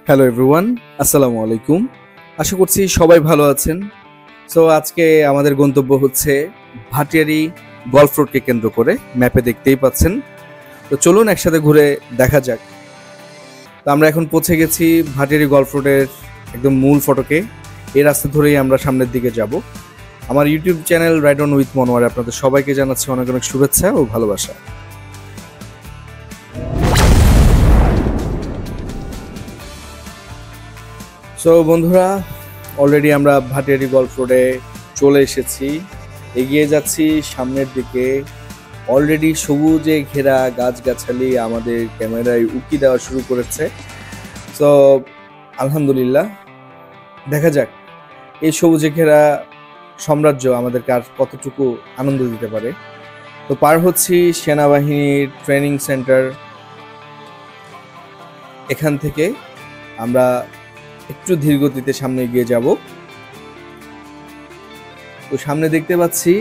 Hello everyone, আসসালামু আলাইকুম। আশা করছি সবাই ভালো আছেন। সো আজকে আমাদের গন্তব্য হচ্ছে ভাটিয়ারি গলফ রোডকে কেন্দ্র করে, ম্যাপে দেখতেই পাচ্ছেন। তো চলুন একসাথে ঘুরে দেখা যাক। তো আমরা এখন পৌঁছে গেছি ভাটিয়ারি গলফ রোডের একদম মূল ফটকে। এই রাস্তা ধরেই আমরা সামনের দিকে যাব। আমার YouTube channel ride on with Monowar আপনাদের সবাইকে জানাচ্ছি অনেক অনেক শুভেচ্ছা ও ভালোবাসা। সো বন্ধুরা, অলরেডি আমরা ভাটিয়ারি গলফ রোডে চলে এসেছি, এগিয়ে যাচ্ছি সামনের দিকে। অলরেডি সবুজে ঘেরা গাছগাছালি আমাদের ক্যামেরায় উকি দেওয়া শুরু করেছে। সো আলহামদুলিল্লাহ, দেখা যাক এই সবুজে ঘেরা সাম্রাজ্য আমাদেরকে আর কতটুকু আনন্দ দিতে পারে। তো পার হচ্ছি সেনাবাহিনীর ট্রেনিং সেন্টার। এখান থেকে আমরা একটু ধীর গতিতে সামনে এগিয়ে যাব। তো সামনে দেখতে পাচ্ছি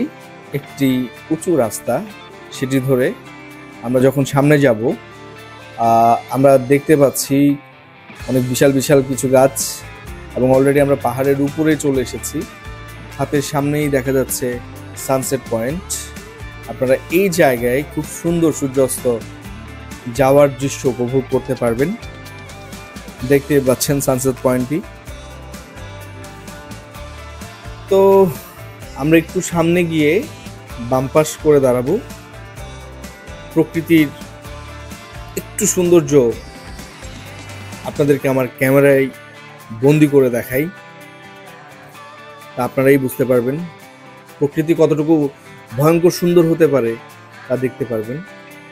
একটি উঁচু রাস্তা, সেটি ধরে আমরা যখন সামনে যাব আমরা দেখতে পাচ্ছি অনেক বিশাল বিশাল কিছু গাছ, এবং অলরেডি আমরা পাহাড়ের উপরে চলে এসেছি। হাতের সামনেই দেখা যাচ্ছে সানসেট পয়েন্ট। আপনারা এই জায়গায় খুব সুন্দর সূর্যাস্ত যাওয়ার দৃশ্য উপভোগ করতে পারবেন। দেখতে পাচ্ছেন সানসেট পয়েন্টটি। তো আমরা একটু সামনে গিয়ে বাম পাশ করে দাঁড়াবো, প্রকৃতির একটু সৌন্দর্য আপনাদেরকে আমার ক্যামেরায় বন্দি করে দেখাই, তা আপনারাই বুঝতে পারবেন প্রকৃতি কতটুকু ভয়ঙ্কর সুন্দর হতে পারে তা দেখতে পারবেন।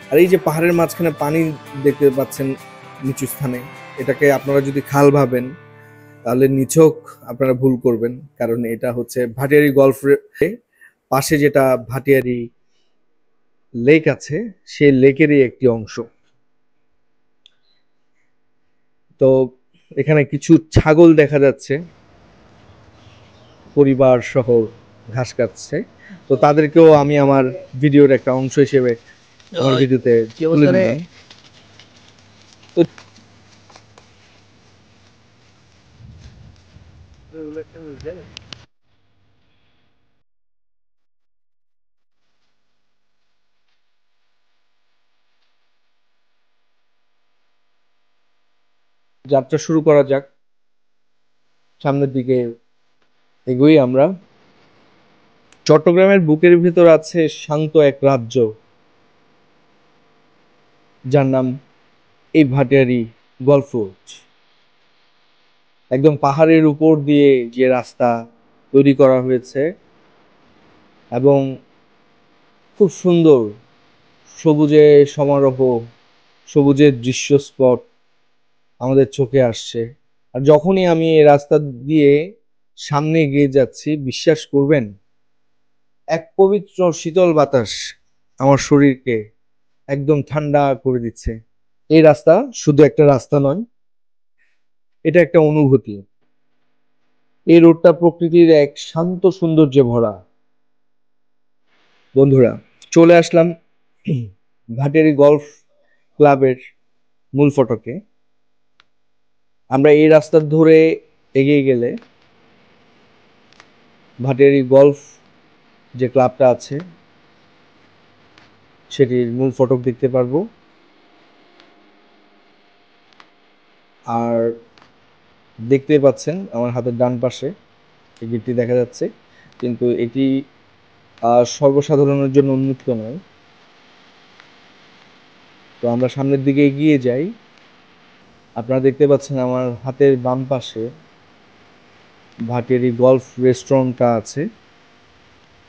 আর এই যে পাহাড়ের মাঝখানে পানি দেখতে পাচ্ছেন নিচু স্থানে, এটাকে আপনারা যদি খাল ভাবেন তাহলে নিছক আপনারা ভুল করবেন, কারণ এটা হচ্ছে ভাটিয়ারি গলফ পাশে যেটা ভাটিয়ারি লেক আছে, সেই লেকেরই একটি অংশ। তো এখানে কিছু ছাগল দেখা যাচ্ছে পরিবার সহ ঘাস কাটছে। তো তাদেরকেও আমি আমার ভিডিওর একটা অংশ হিসেবে আমার ভিডিওতে তুলে দিলাম। তো যাত্রা শুরু করা যাক, সামনের দিকে এগোই আমরা। চট্টগ্রামের বুকের ভিতর আছে শান্ত এক রাজ্য, যার নাম এই ভাটিয়ারি গলফ রোড। একদম পাহাড়ের উপর দিয়ে যে রাস্তা তৈরি করা হয়েছে, এবং খুব সুন্দর সবুজে সমারোহ, সবুজের দৃশ্য স্পট আমাদের চোখে আসছে। আর যখনই আমি এই রাস্তা দিয়ে সামনে এগিয়ে যাচ্ছি, বিশ্বাস করবেন এক পবিত্র শীতল বাতাস আমার শরীরকে একদম ঠান্ডা করে দিচ্ছে। এই রাস্তা শুধু একটা রাস্তা নয়, এটা একটা অনুভূতি। এই রোডটা প্রকৃতির এক শান্ত সৌন্দর্যে ভরা। বন্ধুরা, চলে আসলাম ভাটিয়ারি গলফ ক্লাবের মূল ফটকে। আমরা এই রাস্তা ধরে এগিয়ে গেলে ভাটিয়ারি গলফ যে ক্লাবটা আছে সেটির মূল ফটক দেখতে পারবো। আর দেখতে পাচ্ছেন আমার হাতের ডান পাশে এই গেটটি দেখা যাচ্ছে, কিন্তু এটি সর্বসাধারণের জন্য উন্মুক্ত নয়। তো আমরা সামনের দিকে এগিয়ে যাই। আপনারা দেখতে পাচ্ছেন আমার হাতের বাম পাশে ভাটিয়ারি গলফ রেস্টুরেন্টটা আছে।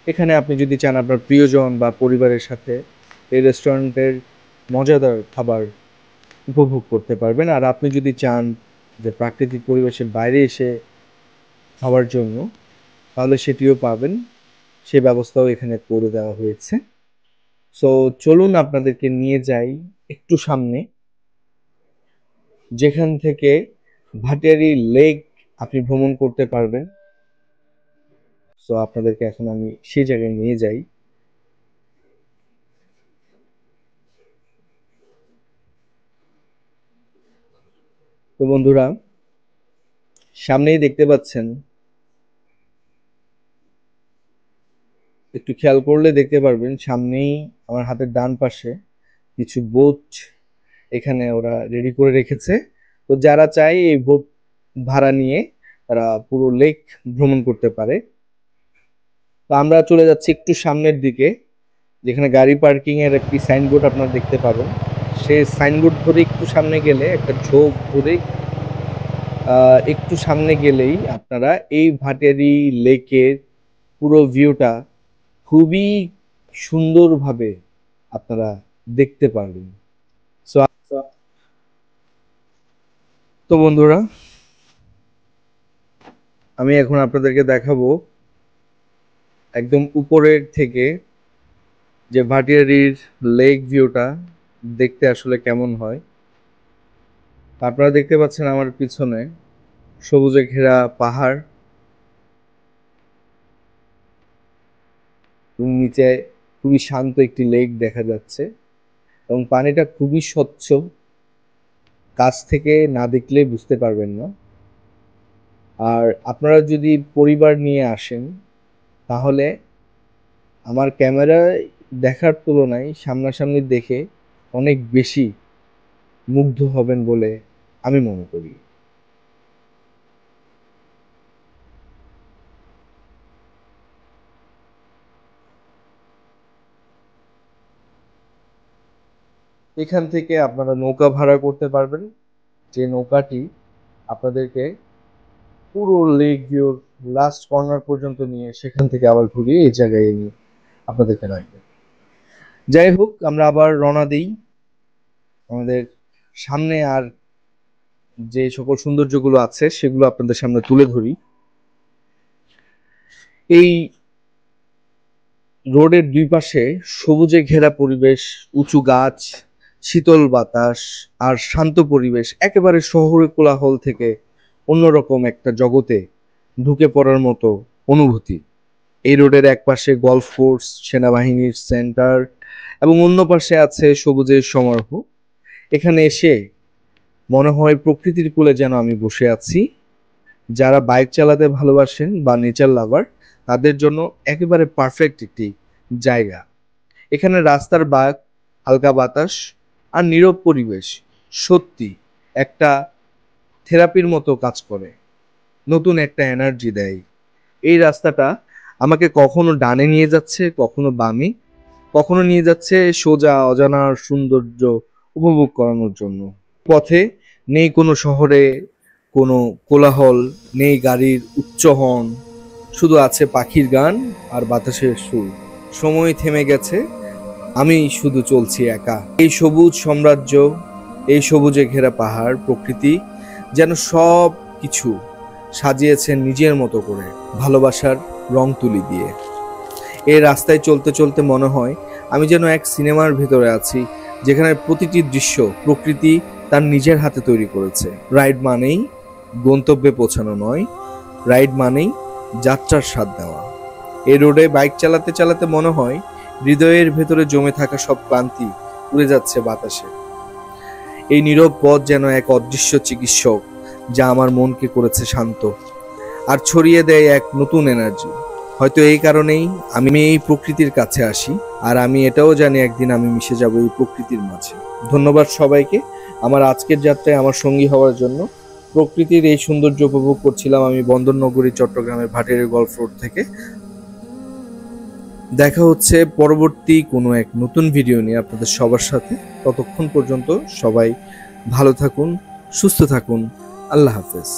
এখানে আপনি যদি চান আপনার প্রিয়জন বা পরিবারের সাথে এই রেস্টুরেন্টের মজাদার খাবার উপভোগ করতে পারবেন। আর আপনি যদি চান যে প্রাকৃতিক পরিবেশের বাইরে এসে খাওয়ার জন্য, তাহলে সেটিও পাবেন, সে ব্যবস্থাও এখানে করে দেওয়া হয়েছে। সো চলুন আপনাদেরকে নিয়ে যাই একটু সামনে, যেখান থেকে ভাটিয়ারি লেক আপনি ভ্রমণ করতে পারবেন। সো আপনাদেরকে এখন আমি সেই জায়গায় নিয়ে যাই। তো বন্ধুরা, সামনেই দেখতে পাচ্ছেন, একটু খেয়াল করলে দেখতে পারবেন সামনেই আমার হাতের ডান পাশে কিছু বোট এখানে ওরা রেডি করে রেখেছে। তো যারা চায় এই বোট ভাড়া নিয়ে তারা পুরো লেক ভ্রমণ করতে পারে। তো আমরা চলে যাচ্ছি একটু সামনের দিকে, যেখানে গাড়ি পার্কিং এর একটি সাইনবোর্ড আপনারা দেখতে পাবেন। সেই সাইনবোর্ড ধরে একটু সামনে গেলে, একটা ঝোপ ধরে একটু সামনে গেলেই আপনারা এই ভাটিয়ারি লেকের পুরো ভিউটা খুবই সুন্দরভাবে আপনারা দেখতে পারবেন। তো বন্ধুরা, আমি এখন আপনাদেরকে দেখাবো একদম উপরের থেকে যে ভাটিয়ারির লেক ভিউটা দেখতে আসলে কেমন হয়। আপনারা দেখতে পাচ্ছেন আমার পিছনে সবুজে ঘেরা পাহাড়, এবং নিচে খুবই শান্ত একটি লেক দেখা যাচ্ছে এবং পানিটা খুবই স্বচ্ছ, কাছ থেকে না দেখলে বুঝতে পারবেন না। আর আপনারা যদি পরিবার নিয়ে আসেন তাহলে আমার ক্যামেরায় দেখার তুলনায় সামনাসামনি দেখে অনেক বেশি মুগ্ধ হবেন বলে আমি মনে করি। এখান থেকে আপনারা নৌকা ভাড়া করতে পারবেন, যে নৌকাটি আপনাদেরকে পুরো লেক ভিউর লাস্ট কর্নার পর্যন্ত নিয়ে সেখান থেকে আবার ঘুরিয়ে এই জায়গায় নিয়ে আপনাদেরকে রাখবে। যাই হোক, আমরা আবার রওনা দিই আমাদের সামনে। আর যে সকল সৌন্দর্যগুলো আছে সেগুলো আপনাদের সামনে তুলে ধরি। এই রোডের দুই পাশে সবুজে ঘেরা পরিবেশ, উঁচু গাছ, শীতল বাতাস আর শান্ত পরিবেশ, একেবারে শহরের কোলাহল থেকে অন্যরকম একটা জগতে ঢুকে পড়ার মতো অনুভূতি। এই রোডের এক পাশে গলফ কোর্স, সেনাবাহিনীর সেন্টার এবং অন্য পাশে আছে সবুজের সমারোহ। এখানে এসে মনে হয় প্রকৃতির কোলে যেন আমি বসে আছি। যারা বাইক চালাতে ভালোবাসেন বা নেচার লাভার, তাদের জন্য একেবারে পারফেক্ট একটি জায়গা। এখানে রাস্তার বাঁক, হালকা বাতাস আর নীরব পরিবেশ সত্যি একটা থেরাপির মতো কাজ করে, নতুন একটা এনার্জি দেয়। এই রাস্তাটা আমাকে কখনো ডানে নিয়ে যাচ্ছে, কখনো বামে, কখনো নিয়ে যাচ্ছে সোজা অজানার সৌন্দর্য উপভোগ করানোর জন্য। পথে নেই কোনো শহরে কোনো কোলাহল, নেই গাড়ির উচ্চ হর্ন, শুধু আছে পাখির গান আর বাতাসের সুর। সময় থেমে গেছে, আমি শুধু চলছি একা। এই সবুজ সাম্রাজ্য, এই সবুজে ঘেরা পাহাড়, প্রকৃতি যেন সব কিছু সাজিয়েছেন নিজের মতো করে, ভালোবাসার রং তুলি দিয়ে। এই রাস্তায় চলতে চলতে মনে হয় আমি যেন এক সিনেমার ভিতরে আছি, যেখানে প্রতিটি দৃশ্য প্রকৃতি তার নিজের হাতে তৈরি করেছে। রাইড মানেই গন্তব্যে পৌঁছানো নয়, রাইড মানেই যাত্রার স্বাদ দেওয়া। এই রোডে বাইক চালাতে চালাতে মনে হয় হৃদয়ের ভেতরে জমে থাকা সব ক্লান্তি উড়ে যাচ্ছে বাতাসে। এই নীরব পথ যেন এক অদৃশ্য চিকিৎসক, যা আমার মনকে করেছে শান্ত আর ছড়িয়ে দেয় এক নতুন এনার্জি। হয়তো এই কারণেই আমি এই প্রকৃতির কাছে আসি, আর আমি এটাও জানি একদিন আমি মিশে যাব এই প্রকৃতির মাঝে। ধন্যবাদ সবাইকে আমার আজকের যাত্রায় আমার সঙ্গী হওয়ার জন্য। প্রকৃতির এই সৌন্দর্য উপভোগ করছিলাম আমি বন্দরনগরী চট্টগ্রামের ভাটিয়ারি গলফ রোড থেকে। দেখা হচ্ছে পরবর্তী কোনো এক নতুন ভিডিও নিয়ে আপনাদের সবার সাথে। ততক্ষণ পর্যন্ত সবাই ভালো থাকুন, সুস্থ থাকুন। আল্লাহ হাফেজ।